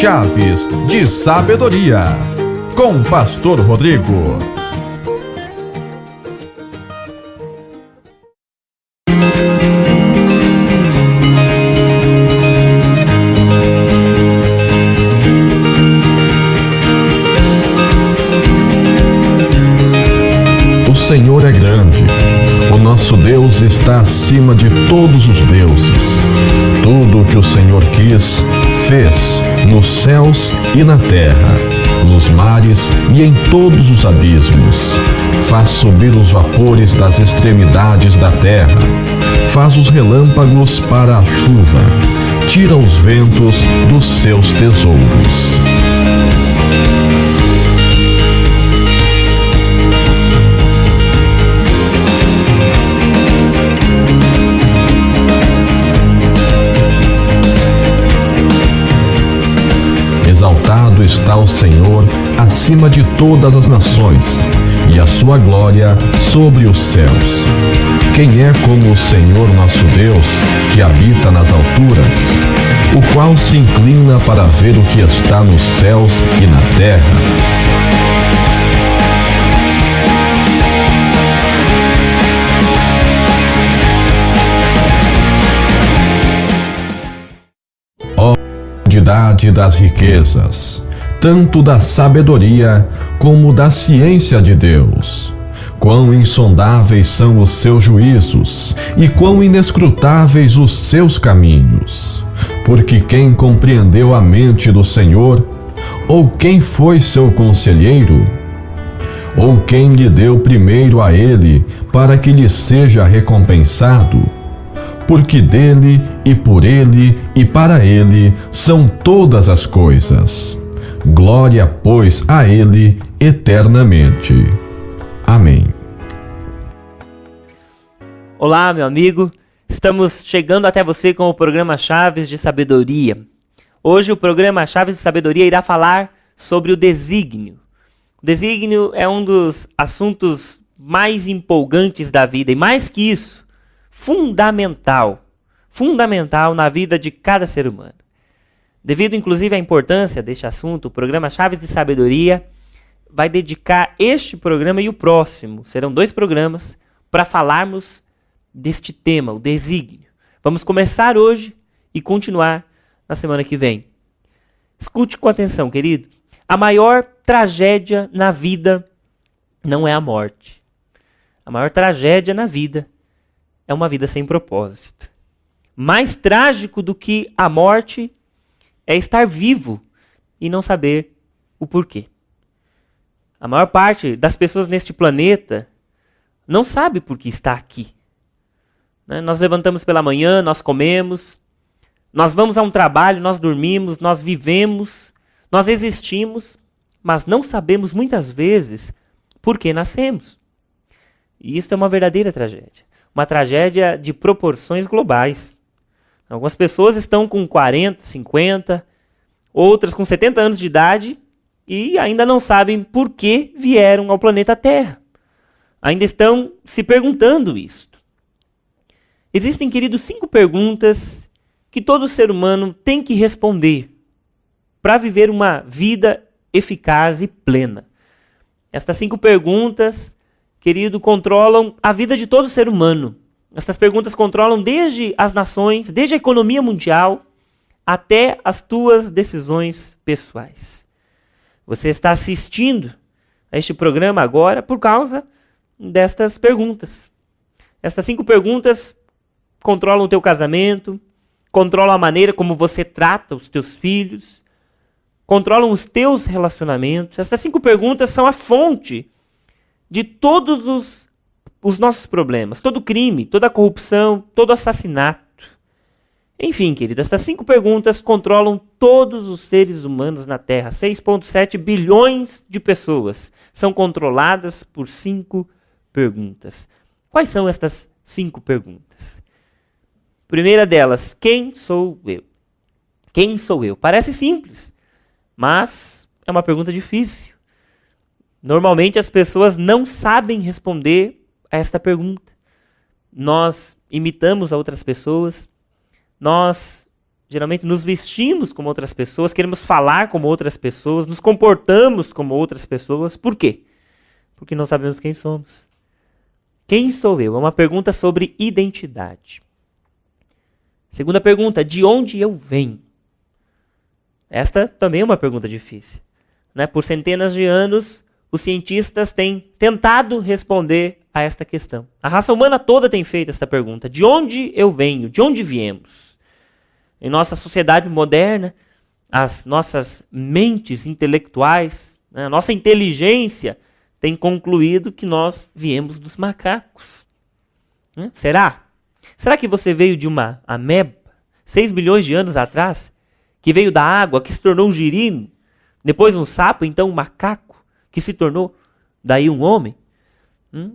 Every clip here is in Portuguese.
Chaves de Sabedoria, com Pastor Rodrigo. O Senhor é grande, o nosso Deus está acima de todos os deuses. Tudo o que o Senhor quis, fez nos céus e na terra, nos mares e em todos os abismos. Faz subir os vapores das extremidades da terra, faz os relâmpagos para a chuva, tira os ventos dos seus tesouros. Exaltado está o Senhor acima de todas as nações, e a sua glória sobre os céus. Quem é como o Senhor nosso Deus, que habita nas alturas, o qual se inclina para ver o que está nos céus e na terra? Profundidade das riquezas, tanto da sabedoria como da ciência de Deus. Quão insondáveis são os seus juízos e quão inescrutáveis os seus caminhos. Porque quem compreendeu a mente do Senhor? Ou quem foi seu conselheiro? Ou quem lhe deu primeiro a ele, para que lhe seja recompensado? Porque dele, e por ele, e para ele são todas as coisas. Glória, pois, a ele eternamente. Amém. Olá, meu amigo. Estamos chegando até você com o programa Chaves de Sabedoria. Hoje o programa Chaves de Sabedoria irá falar sobre o desígnio. O desígnio é um dos assuntos mais empolgantes da vida, e mais que isso, fundamental na vida de cada ser humano. Devido, inclusive, à importância deste assunto, o programa Chaves de Sabedoria vai dedicar este programa e o próximo, serão 2 programas, para falarmos deste tema, o desígnio. Vamos começar hoje e continuar na semana que vem. Escute com atenção, querido. A maior tragédia na vida não é a morte. A maior tragédia na vida é uma vida sem propósito. Mais trágico do que a morte é estar vivo e não saber o porquê. A maior parte das pessoas neste planeta não sabe por que está aqui. Nós levantamos pela manhã, nós comemos, nós vamos a um trabalho, nós dormimos, nós vivemos, nós existimos, mas não sabemos muitas vezes por que nascemos. E isso é uma verdadeira tragédia. Uma tragédia de proporções globais. Algumas pessoas estão com 40, 50, outras com 70 anos de idade e ainda não sabem por que vieram ao planeta Terra. Ainda estão se perguntando isto. Existem, queridos, 5 perguntas que todo ser humano tem que responder para viver uma vida eficaz e plena. Estas 5 perguntas, querido, controlam a vida de todo ser humano. Estas perguntas controlam desde as nações, desde a economia mundial, até as tuas decisões pessoais. Você está assistindo a este programa agora por causa destas perguntas. Estas 5 perguntas controlam o teu casamento, controlam a maneira como você trata os teus filhos, controlam os teus relacionamentos. Estas 5 perguntas são a fonte de todos os nossos problemas, todo crime, toda corrupção, todo assassinato. Enfim, querido, estas 5 perguntas controlam todos os seres humanos na Terra. 6,7 bilhões de pessoas são controladas por 5 perguntas. Quais são estas 5 perguntas? Primeira delas, quem sou eu? Quem sou eu? Parece simples, mas é uma pergunta difícil. Normalmente as pessoas não sabem responder a esta pergunta. Nós imitamos a outras pessoas, nós geralmente nos vestimos como outras pessoas, queremos falar como outras pessoas, nos comportamos como outras pessoas. Por quê? Porque não sabemos quem somos. Quem sou eu? É uma pergunta sobre identidade. Segunda pergunta, de onde eu venho? Esta também é uma pergunta difícil, né? Por centenas de anos, os cientistas têm tentado responder a esta questão. A raça humana toda tem feito esta pergunta. De onde eu venho? De onde viemos? Em nossa sociedade moderna, as nossas mentes intelectuais, né, a nossa inteligência tem concluído que nós viemos dos macacos. Será? Será que você veio de uma ameba, 6 bilhões de anos atrás, que veio da água, que se tornou um girino, depois um sapo, então um macaco, que se tornou daí um homem?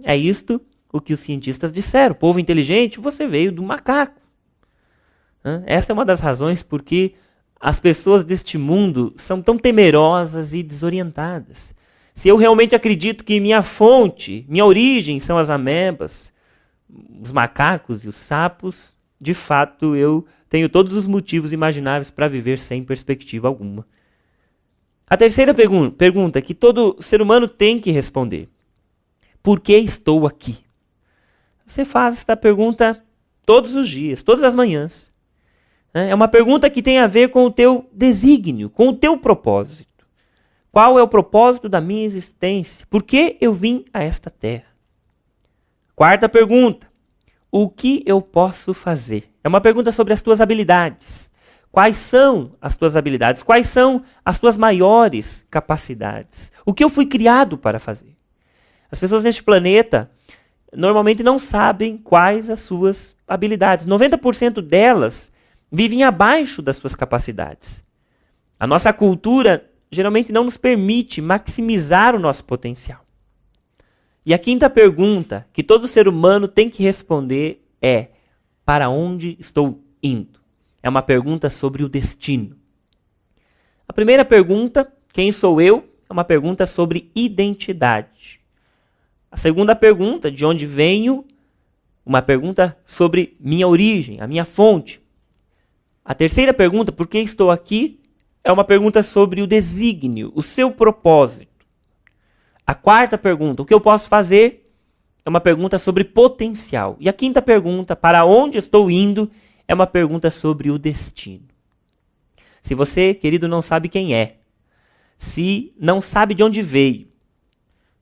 É isto o que os cientistas disseram. Povo inteligente, você veio do macaco. Essa é uma das razões por que as pessoas deste mundo são tão temerosas e desorientadas. Se eu realmente acredito que minha fonte, minha origem são as amebas, os macacos e os sapos, de fato eu tenho todos os motivos imagináveis para viver sem perspectiva alguma. A terceira pergunta que todo ser humano tem que responder: por que estou aqui? Você faz esta pergunta todos os dias, todas as manhãs. É uma pergunta que tem a ver com o teu desígnio, com o teu propósito. Qual é o propósito da minha existência? Por que eu vim a esta terra? Quarta pergunta: o que eu posso fazer? É uma pergunta sobre as tuas habilidades. Quais são as tuas habilidades? Quais são as tuas maiores capacidades? O que eu fui criado para fazer? As pessoas neste planeta normalmente não sabem quais as suas habilidades. 90% delas vivem abaixo das suas capacidades. A nossa cultura geralmente não nos permite maximizar o nosso potencial. E a quinta pergunta que todo ser humano tem que responder é: para onde estou indo? É uma pergunta sobre o destino. A primeira pergunta, quem sou eu? É uma pergunta sobre identidade. A segunda pergunta, de onde venho? Uma pergunta sobre minha origem, a minha fonte. A terceira pergunta, por que estou aqui? É uma pergunta sobre o desígnio, o seu propósito. A quarta pergunta, o que eu posso fazer? É uma pergunta sobre potencial. E a quinta pergunta, para onde estou indo? É uma pergunta sobre o destino. Se você, querido, não sabe quem é, se não sabe de onde veio,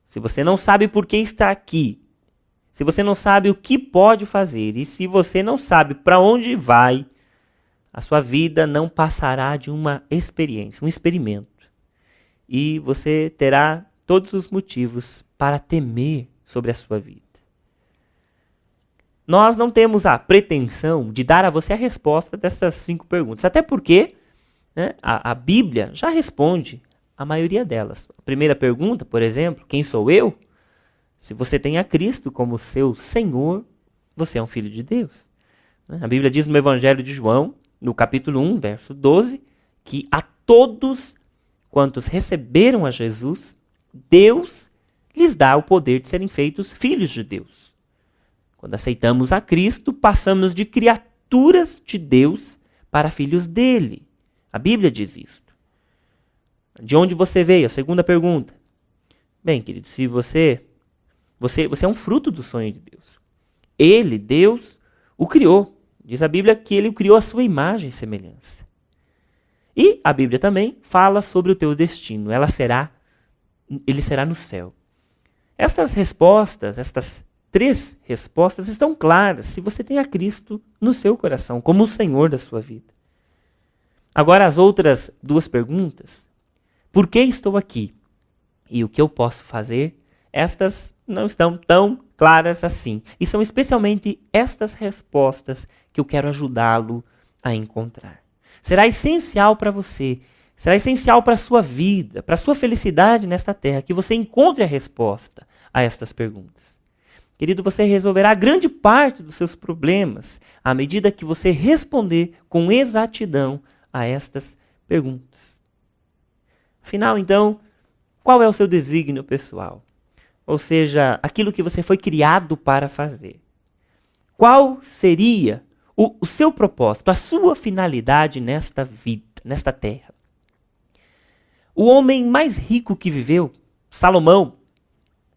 se você não sabe por que está aqui, se você não sabe o que pode fazer e se você não sabe para onde vai, a sua vida não passará de uma experiência, um experimento. E você terá todos os motivos para temer sobre a sua vida. Nós não temos a pretensão de dar a você a resposta dessas 5 perguntas. Até porque, né, a Bíblia já responde a maioria delas. A primeira pergunta, por exemplo, quem sou eu? Se você tem a Cristo como seu Senhor, você é um filho de Deus. A Bíblia diz no Evangelho de João, no capítulo 1, verso 12, que a todos quantos receberam a Jesus, Deus lhes dá o poder de serem feitos filhos de Deus. Quando aceitamos a Cristo, passamos de criaturas de Deus para filhos dele. A Bíblia diz isto. De onde você veio? A segunda pergunta. Bem, querido, se você é um fruto do sonho de Deus. Ele, Deus, o criou. Diz a Bíblia que ele o criou à sua imagem e semelhança. E a Bíblia também fala sobre o teu destino. Ele será no céu. Estas respostas, estas 3 respostas estão claras se você tem a Cristo no seu coração, como o Senhor da sua vida. Agora as outras 2 perguntas. Por que estou aqui? E o que eu posso fazer? Estas não estão tão claras assim. E são especialmente estas respostas que eu quero ajudá-lo a encontrar. Será essencial para você, será essencial para a sua vida, para a sua felicidade nesta terra, que você encontre a resposta a estas perguntas. Querido, você resolverá grande parte dos seus problemas à medida que você responder com exatidão a estas perguntas. Afinal, então, qual é o seu desígnio pessoal? Ou seja, aquilo que você foi criado para fazer. Qual seria o seu propósito, a sua finalidade nesta vida, nesta terra. O homem mais rico que viveu, Salomão,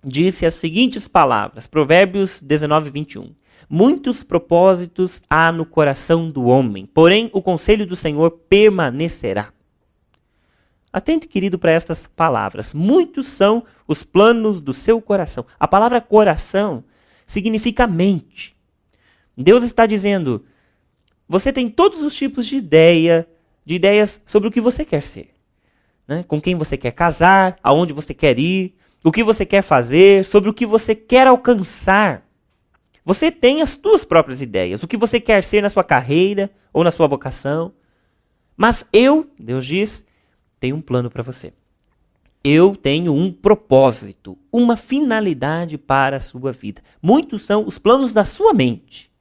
disse as seguintes palavras, Provérbios 19, 21. Muitos propósitos há no coração do homem, porém o conselho do Senhor permanecerá. Atente, querido, para estas palavras. Muitos são os planos do seu coração. A palavra coração significa mente. Deus está dizendo, você tem todos os tipos de ideias sobre o que você quer ser. Né? Com quem você quer casar, aonde você quer ir, o que você quer fazer, sobre o que você quer alcançar. Você tem as suas próprias ideias, o que você quer ser na sua carreira ou na sua vocação. Mas eu, Deus diz, tenho um plano para você. Eu tenho um propósito, uma finalidade para a sua vida. Muitos são os planos da sua mente.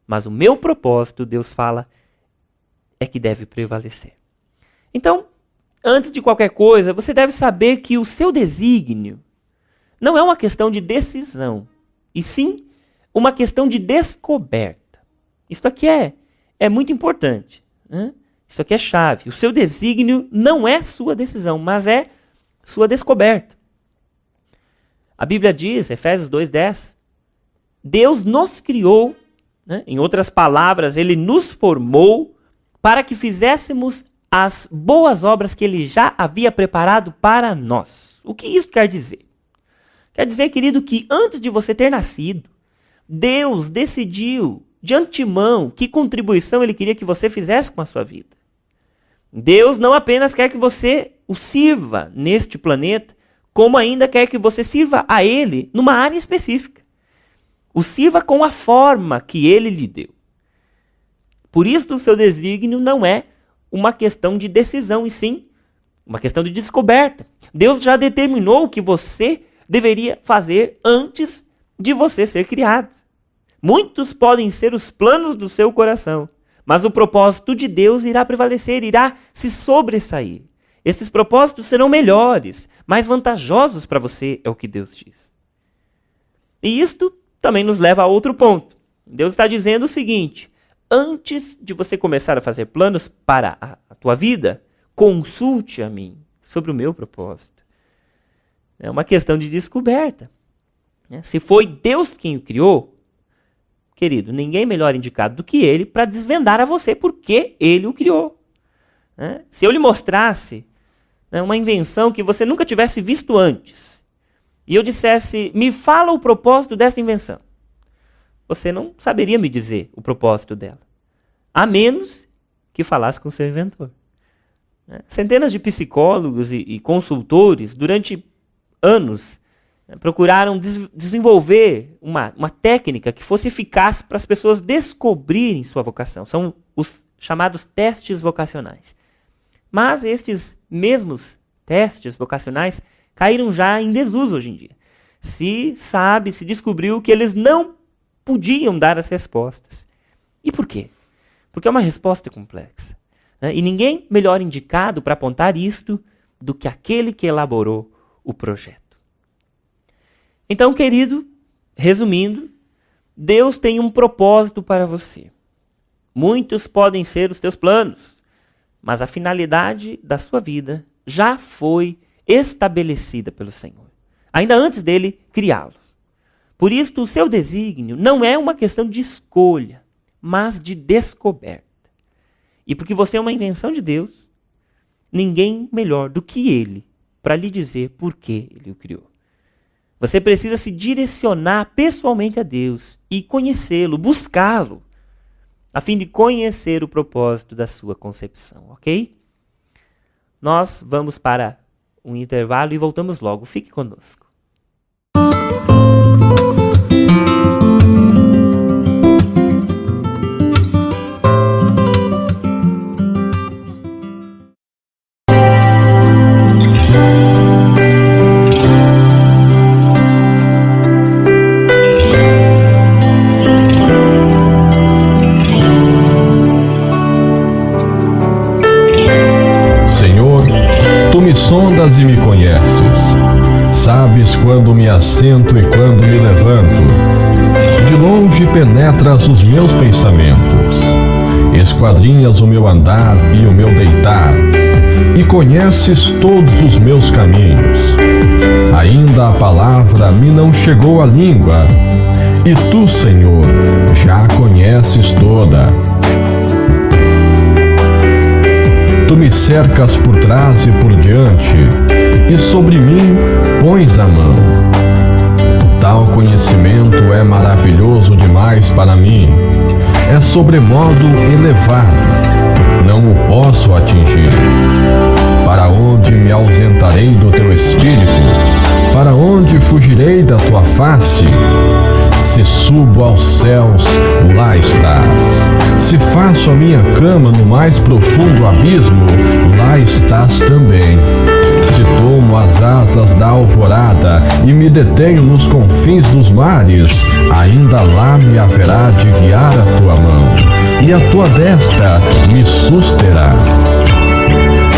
Mas o meu propósito, Deus fala, é que deve prevalecer. Então, antes de qualquer coisa, você deve saber que o seu desígnio não é uma questão de decisão, e sim uma questão de descoberta. Isso aqui é muito importante. Né? Isso aqui é chave. O seu desígnio não é sua decisão, mas é sua descoberta. A Bíblia diz, Efésios 2:10, Deus nos criou, né? Em outras palavras, Ele nos formou para que fizéssemos as boas obras que Ele já havia preparado para nós. O que isso quer dizer? Quer dizer, querido, que antes de você ter nascido, Deus decidiu de antemão que contribuição Ele queria que você fizesse com a sua vida. Deus não apenas quer que você o sirva neste planeta, como ainda quer que você sirva a Ele numa área específica. O sirva com a forma que Ele lhe deu. Por isso o seu desígnio não é uma questão de decisão, e sim uma questão de descoberta. Deus já determinou o que você deveria fazer antes de você ser criado. Muitos podem ser os planos do seu coração, mas o propósito de Deus irá prevalecer, irá se sobressair. Esses propósitos serão melhores, mais vantajosos para você, é o que Deus diz. E isto também nos leva a outro ponto. Deus está dizendo o seguinte, antes de você começar a fazer planos para a tua vida, consulte a mim sobre o meu propósito. É uma questão de descoberta. Se foi Deus quem o criou, querido, ninguém melhor indicado do que Ele para desvendar a você porque Ele o criou. Se eu lhe mostrasse uma invenção que você nunca tivesse visto antes, e eu dissesse, me fala o propósito dessa invenção, você não saberia me dizer o propósito dela, a menos que falasse com o seu inventor. Centenas de psicólogos e consultores, durante anos, procuraram desenvolver uma técnica que fosse eficaz para as pessoas descobrirem sua vocação. São os chamados testes vocacionais. Mas estes mesmos testes vocacionais caíram já em desuso hoje em dia. Se descobriu que eles não podiam dar as respostas. E por quê? Porque é uma resposta complexa. E ninguém melhor indicado para apontar isto do que aquele que elaborou o projeto. Então, querido, resumindo, Deus tem um propósito para você. Muitos podem ser os teus planos, mas a finalidade da sua vida já foi estabelecida pelo Senhor, ainda antes dele criá-lo. Por isso, o seu desígnio não é uma questão de escolha, mas de descoberta. E porque você é uma invenção de Deus, ninguém melhor do que Ele para lhe dizer por que Ele o criou. Você precisa se direcionar pessoalmente a Deus e conhecê-lo, buscá-lo, a fim de conhecer o propósito da sua concepção, ok? Nós vamos para um intervalo e voltamos logo. Fique conosco. Sondas e me conheces. Sabes quando me assento e quando me levanto. De longe longe penetras os meus pensamentos. Esquadrinhas o meu andar e o meu deitar, e conheces todos os meus caminhos. Ainda a palavra me não chegou à língua, e tu, Senhor, já a conheces toda. Tu me cercas por trás e por diante, e sobre mim pões a mão. Tal conhecimento é maravilhoso demais para mim, é sobremodo elevado, não o posso atingir. Para onde me ausentarei do teu espírito? Para onde fugirei da tua face? Se subo aos céus, lá estás. Se faço a minha cama no mais profundo abismo, lá estás também. Se tomo as asas da alvorada e me detenho nos confins dos mares, ainda lá me haverá de guiar a tua mão, e a tua destra me susterá.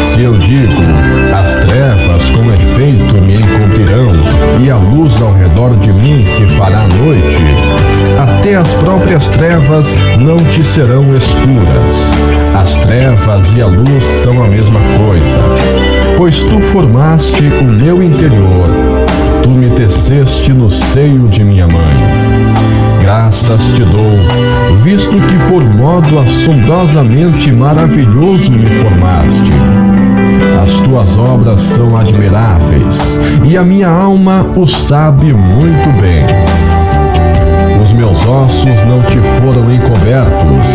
Se eu digo, as trevas com efeito me encobrirão, e a luz ao redor de mim se fará noite, até as próprias trevas não te serão escuras. As trevas e a luz são a mesma coisa, pois tu formaste o meu interior, tu me teceste no seio de minha mãe. Graças te dou, visto que por modo assombrosamente maravilhoso me formaste. As tuas obras são admiráveis, e a minha alma o sabe muito bem. Os meus ossos não te foram encobertos,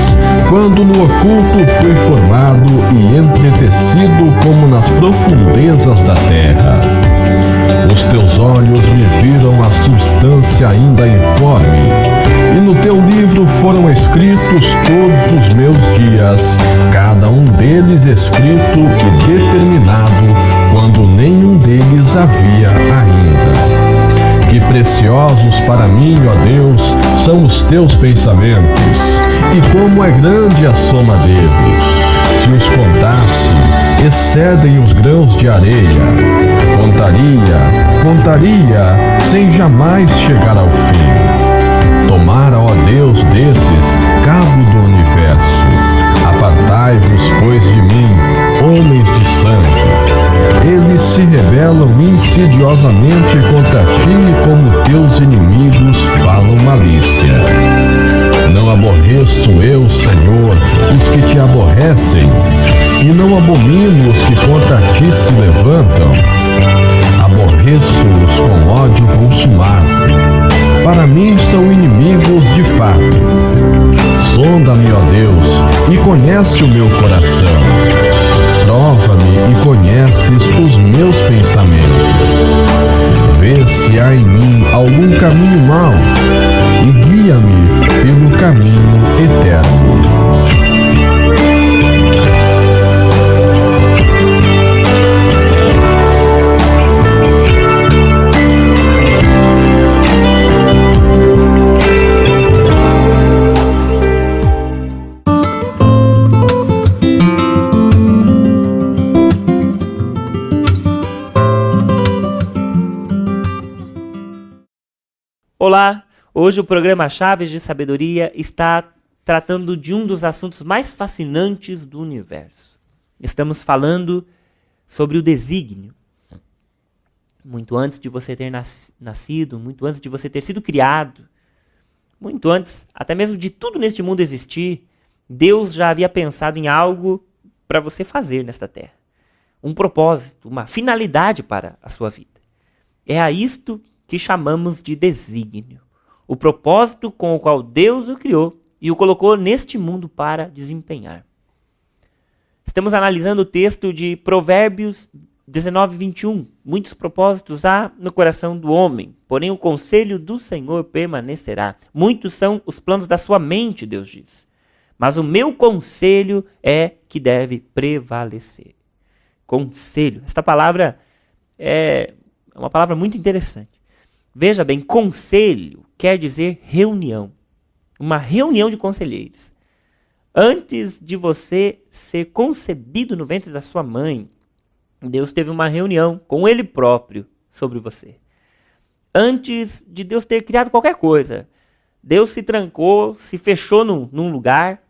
quando no oculto fui formado e entretecido como nas profundezas da terra. Os teus olhos me viram a substância ainda informe, e no teu livro foram escritos todos os meus dias, cada um deles escrito e determinado, quando nenhum deles havia ainda. Que preciosos para mim, ó Deus, são os teus pensamentos, e como é grande a soma deles. Se os contasse, excedem os grãos de areia. Contaria, sem jamais chegar ao fim. Tomara, ó Deus, desses, cabo do universo. Apartai-vos, pois, de mim, homens de sangue. Eles se rebelam insidiosamente contra ti, e como teus inimigos falam malícia. Não aborreço eu, Senhor, os que te aborrecem, e não abomino os que contra ti se levantam. Aborreço-os com ódio consumado. Para mim são inimigos de fato. Sonda-me, ó Deus, e conhece o meu coração. Prova-me e conheces os meus pensamentos. Vê se há em mim algum caminho mau, e guia-me pelo caminho eterno. Olá, hoje o programa Chaves de Sabedoria está tratando de um dos assuntos mais fascinantes do universo. Estamos falando sobre o desígnio. Muito antes de você ter nascido, muito antes de você ter sido criado, muito antes até mesmo de tudo neste mundo existir, Deus já havia pensado em algo para você fazer nesta terra. Um propósito, uma finalidade para a sua vida. É a isto que chamamos de desígnio, o propósito com o qual Deus o criou e o colocou neste mundo para desempenhar. Estamos analisando o texto de Provérbios 19, 21. Muitos propósitos há no coração do homem, porém o conselho do Senhor permanecerá. Muitos são os planos da sua mente, Deus diz, mas o meu conselho é que deve prevalecer. Conselho. Esta palavra é uma palavra muito interessante. Veja bem, conselho quer dizer reunião. Uma reunião de conselheiros. Antes de você ser concebido no ventre da sua mãe, Deus teve uma reunião com Ele próprio sobre você. Antes de Deus ter criado qualquer coisa, Deus se trancou, se fechou num lugar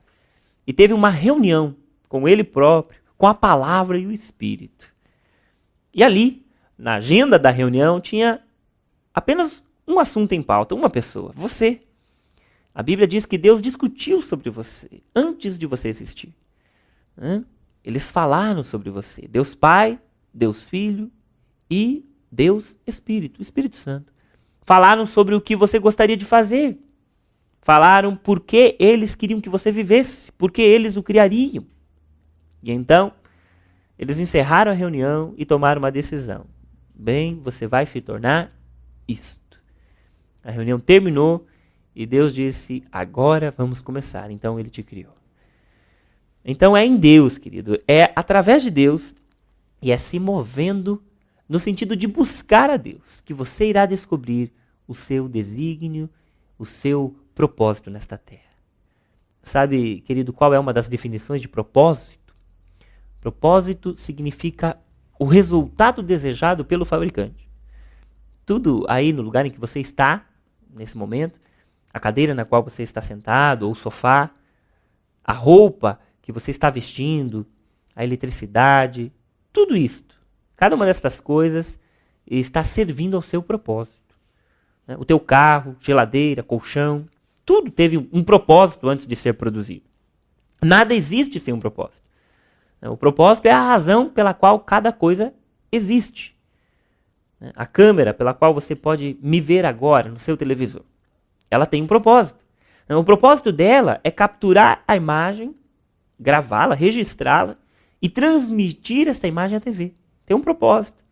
e teve uma reunião com Ele próprio, com a palavra e o Espírito. E ali, na agenda da reunião, tinha apenas um assunto em pauta, uma pessoa, você. A Bíblia diz que Deus discutiu sobre você antes de você existir. Eles falaram sobre você. Deus Pai, Deus Filho e Deus Espírito, o Espírito Santo. Falaram sobre o que você gostaria de fazer. Falaram por que eles queriam que você vivesse, por que eles o criariam. E então, eles encerraram a reunião e tomaram uma decisão. Bem, você vai se tornar isto. A reunião terminou e Deus disse, agora vamos começar. Então Ele te criou. Então é em Deus, querido. É através de Deus e é se movendo no sentido de buscar a Deus que você irá descobrir o seu desígnio, o seu propósito nesta terra. Sabe, querido, qual é uma das definições de propósito? Propósito significa o resultado desejado pelo fabricante. Tudo aí no lugar em que você está, nesse momento, a cadeira na qual você está sentado, ou o sofá, a roupa que você está vestindo, a eletricidade, tudo isto, cada uma destas coisas está servindo ao seu propósito. O teu carro, geladeira, colchão, tudo teve um propósito antes de ser produzido. Nada existe sem um propósito. O propósito é a razão pela qual cada coisa existe. A câmera pela qual você pode me ver agora no seu televisor, ela tem um propósito. O propósito dela é capturar a imagem, gravá-la, registrá-la e transmitir esta imagem à TV. Tem um propósito.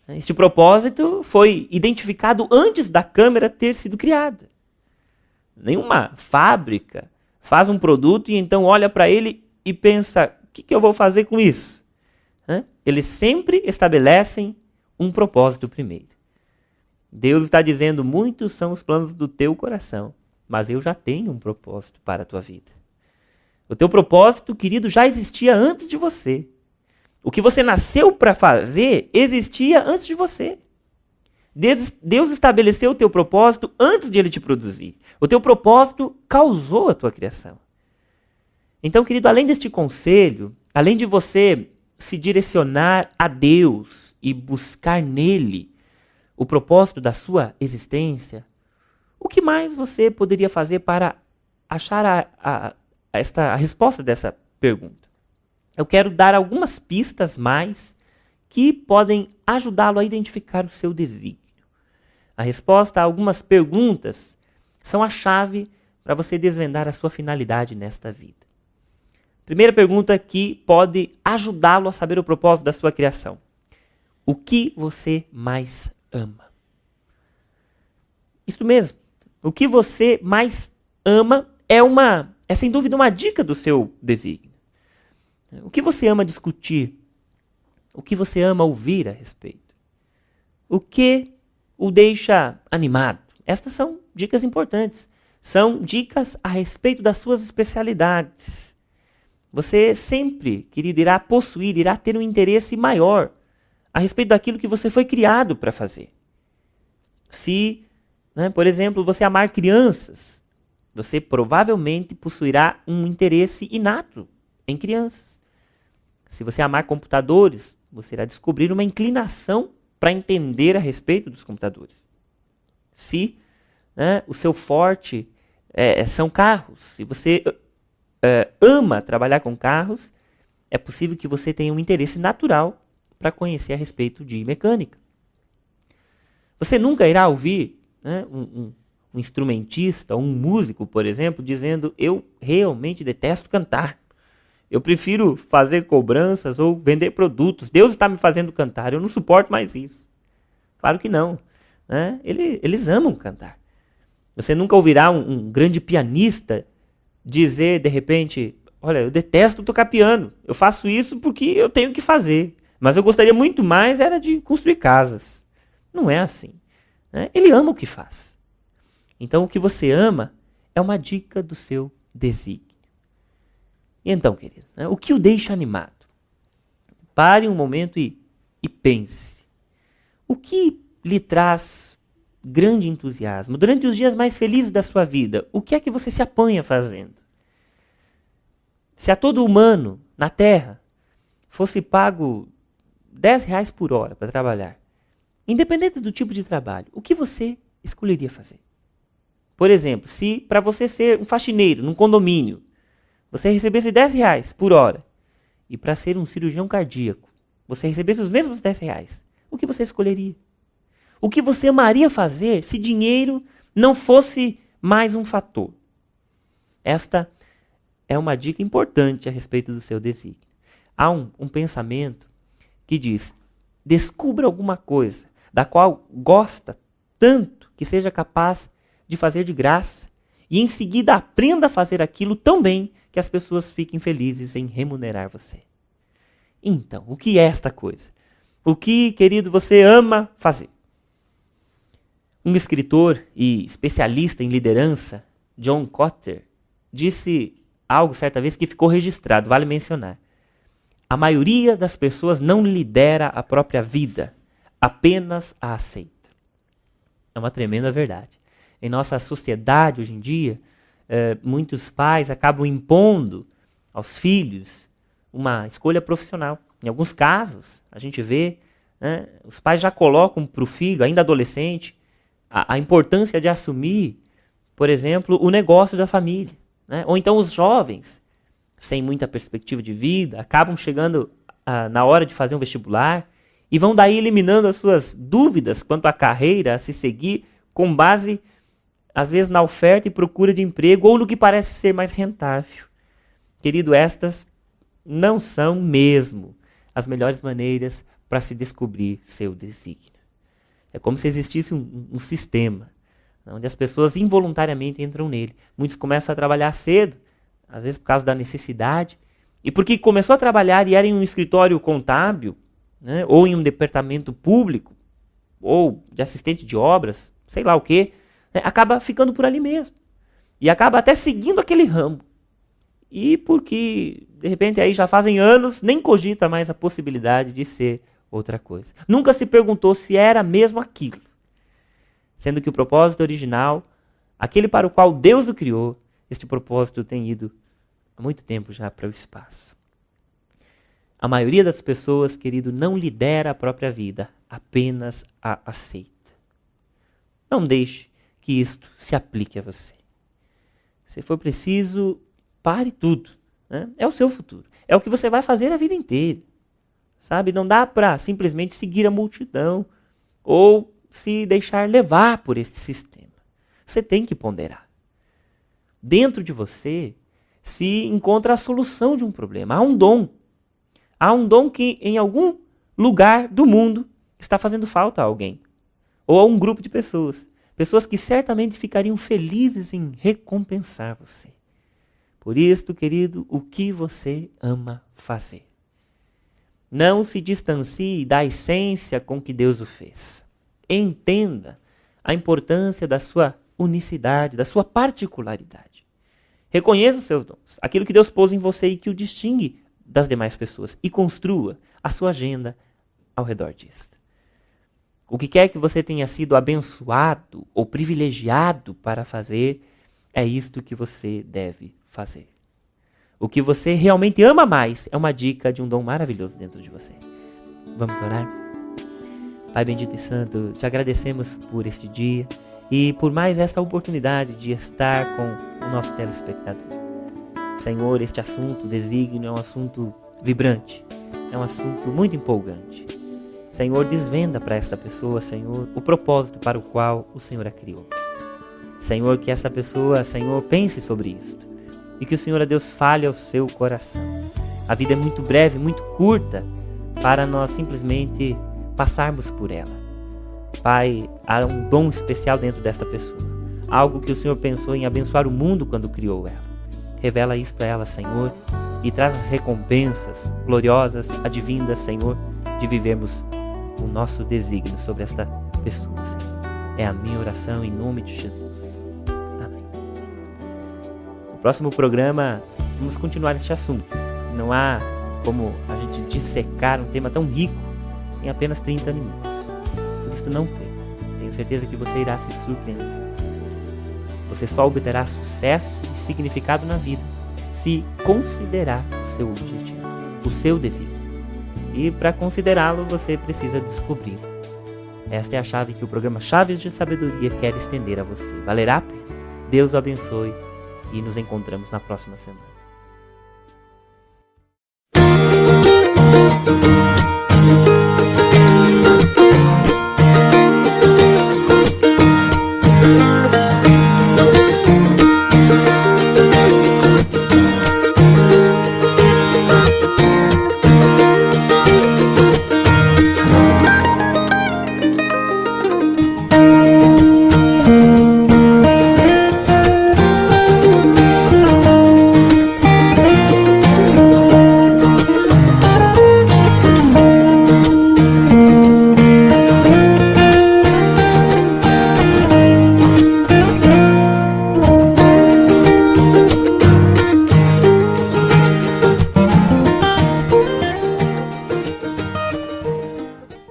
Este propósito foi identificado antes da câmera ter sido criada. Nenhuma fábrica faz um produto e então olha para ele e pensa, o que eu vou fazer com isso? Eles sempre estabelecem um propósito primeiro. Deus está dizendo, muitos são os planos do teu coração, mas eu já tenho um propósito para a tua vida. O teu propósito, querido, já existia antes de você. O que você nasceu para fazer existia antes de você. Deus estabeleceu o teu propósito antes de Ele te produzir. O teu propósito causou a tua criação. Então, querido, além deste conselho, além de você se direcionar a Deus e buscar nele o propósito da sua existência, o que mais você poderia fazer para achar a resposta dessa pergunta? Eu quero dar algumas pistas mais que podem ajudá-lo a identificar o seu desígnio. A resposta a algumas perguntas são a chave para você desvendar a sua finalidade nesta vida. Primeira pergunta que pode ajudá-lo a saber o propósito da sua criação. O que você mais ama? Isso mesmo. O que você mais ama é sem dúvida uma dica do seu desígnio. O que você ama discutir? O que você ama ouvir a respeito? O que o deixa animado? Estas são dicas importantes. São dicas a respeito das suas especialidades. Você sempre, querido, irá ter um interesse maior a respeito daquilo que você foi criado para fazer. Se, por exemplo, você amar crianças, você provavelmente possuirá um interesse inato em crianças. Se você amar computadores, você irá descobrir uma inclinação para entender a respeito dos computadores. Se o seu forte são carros, se você ama trabalhar com carros, é possível que você tenha um interesse natural para conhecer a respeito de mecânica. Você nunca irá ouvir um instrumentista, um músico, por exemplo, dizendo, eu realmente detesto cantar. Eu prefiro fazer cobranças ou vender produtos. Deus está me fazendo cantar, eu não suporto mais isso. Claro que não. Eles amam cantar. Você nunca ouvirá um grande pianista dizer, de repente, olha, eu detesto tocar piano. Eu faço isso porque eu tenho que fazer. Mas eu gostaria muito mais era de construir casas. Não é assim. Ele ama o que faz. Então, o que você ama é uma dica do seu desígnio. E então, querido, o que o deixa animado? Pare um momento e pense. O que lhe traz grande entusiasmo, durante os dias mais felizes da sua vida, o que é que você se apanha fazendo? Se a todo humano na Terra fosse pago R$10 por hora para trabalhar, independente do tipo de trabalho, o que você escolheria fazer? Por exemplo, se para você ser um faxineiro num condomínio, você recebesse R$10 por hora, e para ser um cirurgião cardíaco, você recebesse os mesmos R$10, o que você escolheria? O que você amaria fazer se dinheiro não fosse mais um fator? Esta é uma dica importante a respeito do seu desígnio. Há um pensamento que diz: descubra alguma coisa da qual gosta tanto que seja capaz de fazer de graça e em seguida aprenda a fazer aquilo tão bem que as pessoas fiquem felizes em remunerar você. Então, o que é esta coisa? O que, querido, você ama fazer? Um escritor e especialista em liderança, John Kotter, disse algo certa vez que ficou registrado, vale mencionar. A maioria das pessoas não lidera a própria vida, apenas a aceita. É uma tremenda verdade. Em nossa sociedade hoje em dia, muitos pais acabam impondo aos filhos uma escolha profissional. Em alguns casos, a gente vê, os pais já colocam para o filho, ainda adolescente, a importância de assumir, por exemplo, o negócio da família. Ou então os jovens, sem muita perspectiva de vida, acabam chegando na hora de fazer um vestibular e vão daí eliminando as suas dúvidas quanto à carreira a se seguir com base, às vezes, na oferta e procura de emprego ou no que parece ser mais rentável. Querido, estas não são mesmo as melhores maneiras para se descobrir seu desígnio. É como se existisse um sistema onde as pessoas involuntariamente entram nele. Muitos começam a trabalhar cedo, às vezes por causa da necessidade, e porque começou a trabalhar e era em um escritório contábil, ou em um departamento público, ou de assistente de obras, sei lá o quê, acaba ficando por ali mesmo. E acaba até seguindo aquele ramo. E porque, de repente, aí já fazem anos, nem cogita mais a possibilidade de ser outra coisa. Nunca se perguntou se era mesmo aquilo. Sendo que o propósito original, aquele para o qual Deus o criou, este propósito tem ido há muito tempo já para o espaço. A maioria das pessoas, querido, não lidera a própria vida, apenas a aceita. Não deixe que isto se aplique a você. Se for preciso, pare tudo. É o seu futuro. É o que você vai fazer a vida inteira. Sabe? Não dá para simplesmente seguir a multidão ou se deixar levar por esse sistema. Você tem que ponderar. Dentro de você se encontra a solução de um problema. Há um dom. Há um dom que em algum lugar do mundo está fazendo falta a alguém. Ou a um grupo de pessoas. Pessoas que certamente ficariam felizes em recompensar você. Por isso, querido, o que você ama fazer? Não se distancie da essência com que Deus o fez. Entenda a importância da sua unicidade, da sua particularidade. Reconheça os seus dons, aquilo que Deus pôs em você e que o distingue das demais pessoas. E construa a sua agenda ao redor disso. O que quer que você tenha sido abençoado ou privilegiado para fazer, é isto que você deve fazer. O que você realmente ama mais é uma dica de um dom maravilhoso dentro de você. Vamos orar? Pai bendito e santo, te agradecemos por este dia e por mais esta oportunidade de estar com o nosso telespectador. Senhor, este assunto, desígnio, é um assunto vibrante, é um assunto muito empolgante. Senhor, desvenda para esta pessoa, Senhor, o propósito para o qual o Senhor a criou. Senhor, que esta pessoa, Senhor, pense sobre isto. E que o Senhor, a Deus, fale ao seu coração. A vida é muito breve, muito curta, para nós simplesmente passarmos por ela. Pai, há um dom especial dentro desta pessoa. Algo que o Senhor pensou em abençoar o mundo quando criou ela. Revela isso para ela, Senhor, e traz as recompensas gloriosas, advindas, Senhor, de vivermos o nosso desígnio sobre esta pessoa, Senhor. É a minha oração em nome de Jesus. Amém. No próximo programa, vamos continuar este assunto. Não há como a gente dissecar um tema tão rico em apenas 30 minutos. Por isso, não perca. Tenha tenho certeza que você irá se surpreender. Você só obterá sucesso e significado na vida se considerar o seu objetivo, o seu desígnio. E para considerá-lo, você precisa descobrir. Esta é a chave que o programa Chaves de Sabedoria quer estender a você. Valerá a pena. Deus o abençoe e nos encontramos na próxima semana.